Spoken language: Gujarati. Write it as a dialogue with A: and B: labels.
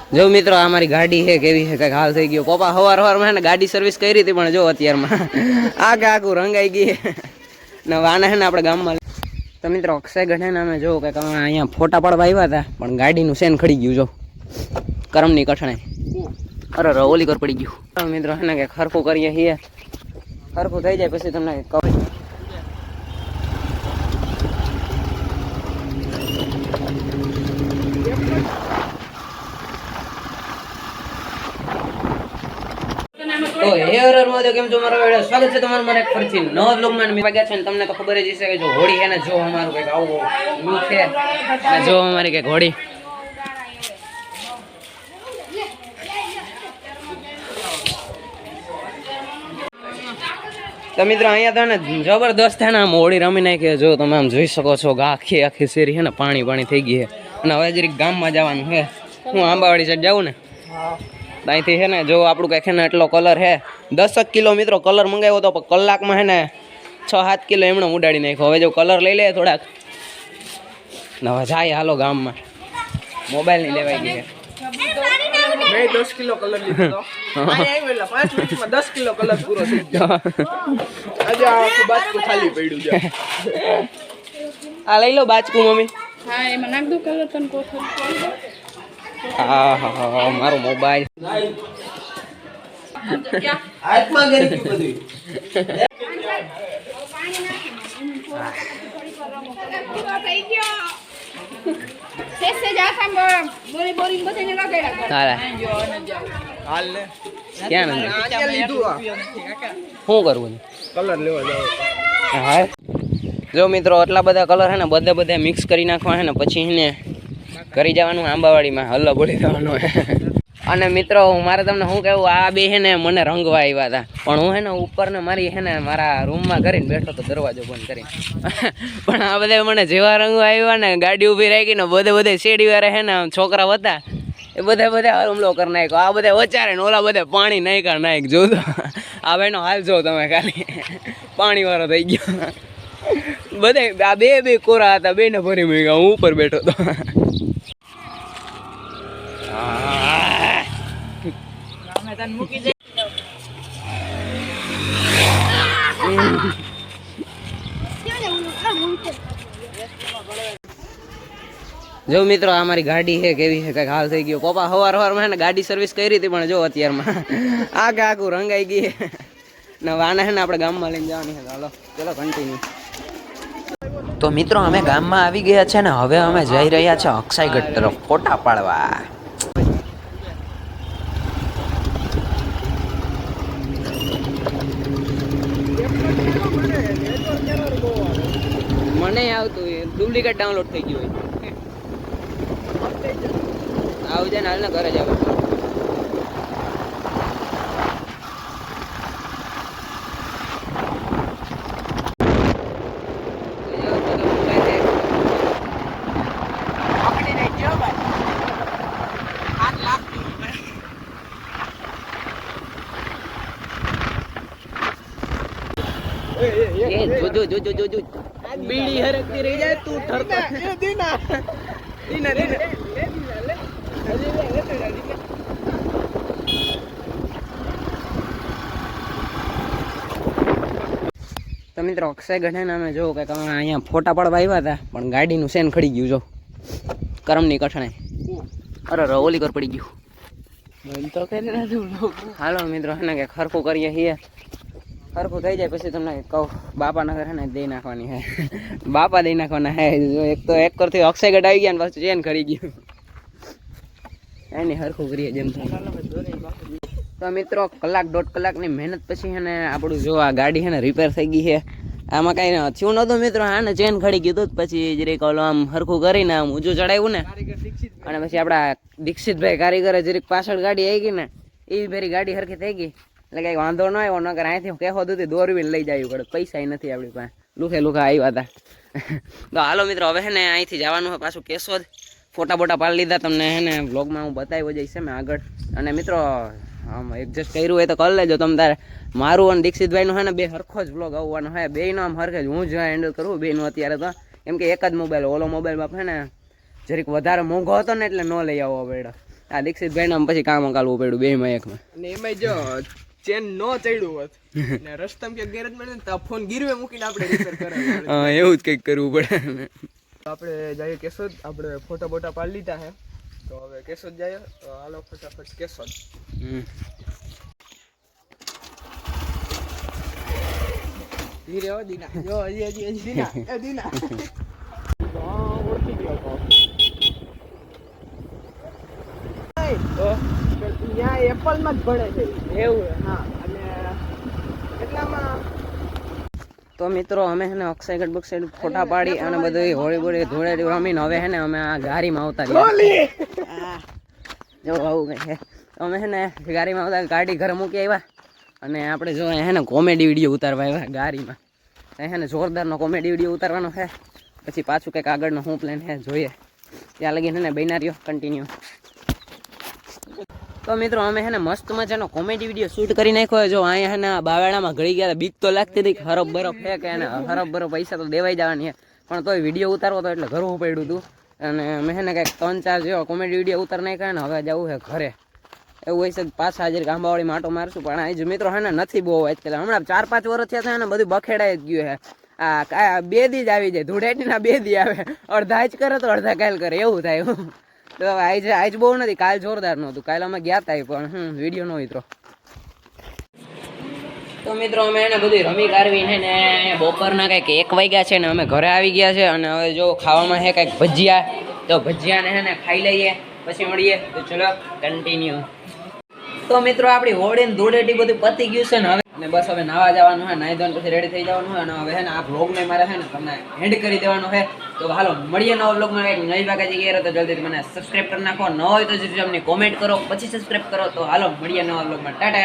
A: જો મિત્રો આ મારી ગાડી છે કેવી છે કઈક હાલ થઈ ગયો પપ્પા હવાર ને ગાડી સર્વિસ કરી હતી પણ જો અત્યારમાં આખું રંગાઈ ગઈ ને વાના છે ને આપણે ગામમાં તો મિત્રો અક્ષયગઢ ને અમે જો કે અહીંયા ફોટા પાડવા આવ્યા હતા પણ ગાડીનું સેન ખડી ગયું જો કરમની કઠણાઈ અરે ઓલી કર પડી ગયું મિત્રો હે ને કે ખરખું કરીએ છીએ ખરખું થઈ જાય પછી તમને કહું તો કેમ છો મારો વિડિયો સ્વાગત છે તમારું મારા એક ફરીથી નવા વ્લોગમાં મેં વાગ્યા છે ને તમને તો ખબર જ હશે કે જો હોળી છે ને જો અમારું કઈક આવું લુક છે ને જો અમારી કઈક હોળી તો મિત્રો અહીંયા તો ને જબરદસ્ત છે ને આમ હોળી રમી નાખી જો તમે આમ જોઈ શકો છો આખી શેરી છે ને પાણી થઈ ગઈ છે અને હવે જરીક ગામમાં જવાનું છે હું આંબાવાડી સાઈડ જાઉં ને અહીંથી છે ને જો આપણું કંઈક છે ને એટલો કલર છે 10 કિલો મિત્રો કલર મંગાવ્યો તો કલાકમાં છે ને 6-7 કિલો એમણે ઉડાડી નાખ્યો હવે જો કલર લઈ લે થોડાક ને હવે જાય હાલો ગામમાં મોબાઈલ નહીં લેવાઈ ગઈ
B: મેં 10 કિલો કલર લીધો તો આયા આવ્યો એટલે 5 મિનિટમાં 10 કિલો કલર પૂરો થઈ ગયો આજે આખું બાજકું ખાલી પડ્યું છે
A: આ લઈ લો બાજકું મમ્મી
C: હા એમાં નાખ દો કલર તન કોથળ
A: હા મારો મોબાઈલ
B: હાથમાં ગરી ગયું બધું
C: થઈ ગયો સેસે જા કામ બોરી બધાને લગાડ્યા
B: હાલ ને
A: ક્યાં નથી
B: આ લીધું
A: શું કરવું
B: કલર લેવા જાવ
A: હા જો મિત્રો આટલા બધા કલર છે ને બધા મિક્સ કરી નાખવા છે ને પછી એને કરી જવાનું આંબાવાડીમાં હલ્લો બોલી જવાનું અને મિત્રો મારે તમને શું કહેવું આ બે છે ને મને રંગવા આવ્યા હતા પણ હું છે ને ઉપર ને મારી છે ને મારા રૂમમાં કરીને બેઠો તો દરવાજો બંધ કરીને પણ આ બધા મને જેવા રંગવા આવ્યા ને ગાડી ઊભી રાખી ને બધે શેડી વાળા છે ને છોકરા હતા એ બધા હુમલો કરી નાખ્યો આ બધા વચારે ને ઓલા બધા પાણી નાખ જોતો આ ભાઈનો હાલ જો તમે ખાલી પાણી વાળો થઈ ગયો બધા આ બે કોરા હતા બેને ભરી મૂક્યા હું ઉપર બેઠો હતો જો મિત્રો આ મારી ગાડી છે કેવી છે કઈક હાલ થઈ ગયો પપ્પા હવારમાં ને ગાડી સર્વિસ કરી હતી પણ જો અત્યારમાં આખું રંગાઈ ગઈ ને વાના છે ને આપણે ગામમાં લઈને જવાની છે હાલો ચલો કન્ટિન્યુ તો મિત્રો અમે ગામમાં આવી ગયા છે ને હવે અમે જઈ રહ્યા છે અક્ષયગઢ તરફ ફોટા પાડવા મને આવતું ડુપ્લિકેટ ડાઉનલોડ થઈ ગયું હોય આવજે ને હાલ ને ઘરે જ આવે જો બીડી હરકતી રહી જાય તું ઠરતો દીના તો મિત્રો અક્ષયગઢ ને અમે જો કે અહીંયા ફોટા પાડવા આવ્યા હતા પણ ગાડીનું સેન ખડી ગયું જો કરમની કઠણાઈ અરે ઓલી કર પડી ગયું
B: તો
A: હાલો મિત્રો હે ને કે ખરખું કરીએ છીએ ખરખું થઈ જાય પછી તમને કહું બાપા નગર હે ને દઈ નાખવાની હે બાપા દઈ નાખવાના હે જો એક તો એક કરથી અક્ષયગઢ આવી ગયા ને પાછું ચેન ખડી ગયું એની હરખું કરીએ જેમ તો મિત્રો 1-1.5 કલાકની મહેનત પછી હે ને આપણું જો આ ગાડી છે ને રિપેર થઈ ગઈ છે આમાં કાંઈ થયું નહોતું મિત્રો હા ને ચેન ખડી ગયું હતું પછી જરીક ઓલો આમ હરખું કરીને આમ ઊંચું ચડાવ્યું ને અને પછી આપણા દીક્ષિતભાઈ કારીગરે જરીક પાછળ ગાડી આવી ગઈ ને એ ફેરી ગાડી હરખી થઈ ગઈ એટલે કંઈ વાંધો ન આવ્યો નકર અહીંથી કહેવો દૂધી દોરવીને લઈ જવી પડે પૈસા નથી આપણી પાસે લુખા આવ્યા હતા તો હાલો મિત્રો હવે હે ને અહીંથી જવાનું હોય પાછું કેશોદ ફોટા પાડી લીધા તમને હે ને વ્લોગમાં હું બતાવ્યો જઈશ મેં આગળ અને મિત્રો આમ એડજસ્ટ કર્યું હોય તો કરી લેજો તમે તારે મારું અને દીક્ષિતભાઈનું હે ને બે હરખો જ વ્લોગ આવવાનો હોય બેયનો આમ હરખે જ હું જ હેન્ડલ કરું બેયનું અત્યારે તો કેમ કે એક જ મોબાઈલ ઓલો મોબાઈલ બાપ હે ને જરીક વધારે મોંઘો હતો ને એટલે ન લઈ આવવો પડ્યો આ દીક્ષિતભાઈ ને પછી કામ કાલવું પડ્યું બેમાં એકમાં.
B: અને એમાંય જો ચેન નો ચડ્યું હોત ને રસ્તામાં ક્યાંક ગેરેજ મળે ને તો ફોન ગીરવે મૂકીને આપણે રિપેર કરાવીએ.
A: હા એવું જ કંઈક કરવું પડે.
B: આપણે જઈએ કેશોદ. આપણે ફોટા બોટા પાડી લીધા છે તો હવે કેશોદ જઈએ. તો હાલો ફટાફટ કેશોદ. ધીરે હો દીના. જો હજી દીના એ દીના ઓળખી ગયો તો ત્યાં એપલમાં જ ભણે છે એવું. હા અને એટલામાં
A: તો મિત્રો અમે હે ને અક્ષયગઢ બક્ષયગઢ ફોટા પાડી અને બધું હોળી બોળી ધોળેટી રમીને હવે હે ને અમે આ ગાડીમાં આવતા રહ્યા. જો આવું કંઈ છે. અમે હે ને ગાડીમાં આવતા ગાડી ઘરે મૂકી આવ્યા અને આપણે જો હે ને કોમેડી વિડીયો ઉતારવા આવ્યા ગાડીમાં. હે ને જોરદારનો કોમેડી વિડીયો ઉતારવાનો છે. પછી પાછું કંઈક આગળનો શું પ્લાન છે જોઈએ. ત્યાં લગીને ને બન્યા રહ્યો કન્ટિન્યુ. તો મિત્રો અમે હે ને મસ્ત મજાનો કોમેડી વિડીયો શૂટ કરી નાખ્યો. જો અહીંયા હે ને બાવેડામાં ગળી ગયા. બીક તો લાગતી હતી હરફ બરફ છે કે એને હરફ બરફ પૈસા તો દેવાઈ જવાની પણ તોય વિડીયો ઉતારવો તો એટલે ઘરવું પડ્યું હતું. અને મેં હે ને કંઈક 3-4 જેવો કોમેડી વિડીયો ઉતાર નાખ્યા ને હવે જવું છે ઘરે. એવું હોય છે પાછા હાજર આંબાવાળીમાં આંટો મારશું. પણ આ મિત્રો હે ને નથી બહુ આજકાલ. હમણાં 4-5 વર્ષ થયા છે ને બધું બખેડાઈ જ ગયું છે. આ 2 દી જ આવી જાય. ધૂળેટીના 2 દી આવે. અડધા જ કરે તો અડધા કાલ કરે એવું થાય. તો આજ બહુ નથી. કાલ જોરદાર નહોતું. કાલે અમે ગયા હતા પણ વિડીયો નો ઉતરો. તો મિત્રો અમે એને બધું રમી કાઢવીને ને બપોરના કંઈક 1 વાગ્યા છે ને અમે ઘરે આવી ગયા છે. અને હવે જો ખાવામાં છે કંઈક ભજીયા. તો ભજીયાને હે ને ખાઈ લઈએ પછી મળીએ. તો ચલો કન્ટિન્યુ. તો મિત્રો આપણી હોળી ને ધૂળેટી બધું પતી ગયું છે ને હવે અને બસ હવે નાવા જવાનું છે. નાહી ધોઈને પછી રેડી થઈ જવાનું છે. અને હવે છે ને આ વ્લોગને મારે છે ને તમને એન્ડ કરી દેવાનો છે. તો હાલો મળીએ નવા વ્લોગમાં. કંઈક નવી વાગે જગ્યાએ તો જલ્દી મને સબસ્ક્રાઈબ કરી નાખો. ન હોય તો જરૂર અમને કોમેન્ટ કરો પછી સબસ્ક્રાઈબ કરો. તો હાલો મળીએ નવા વ્લોગમાં. ટાટા.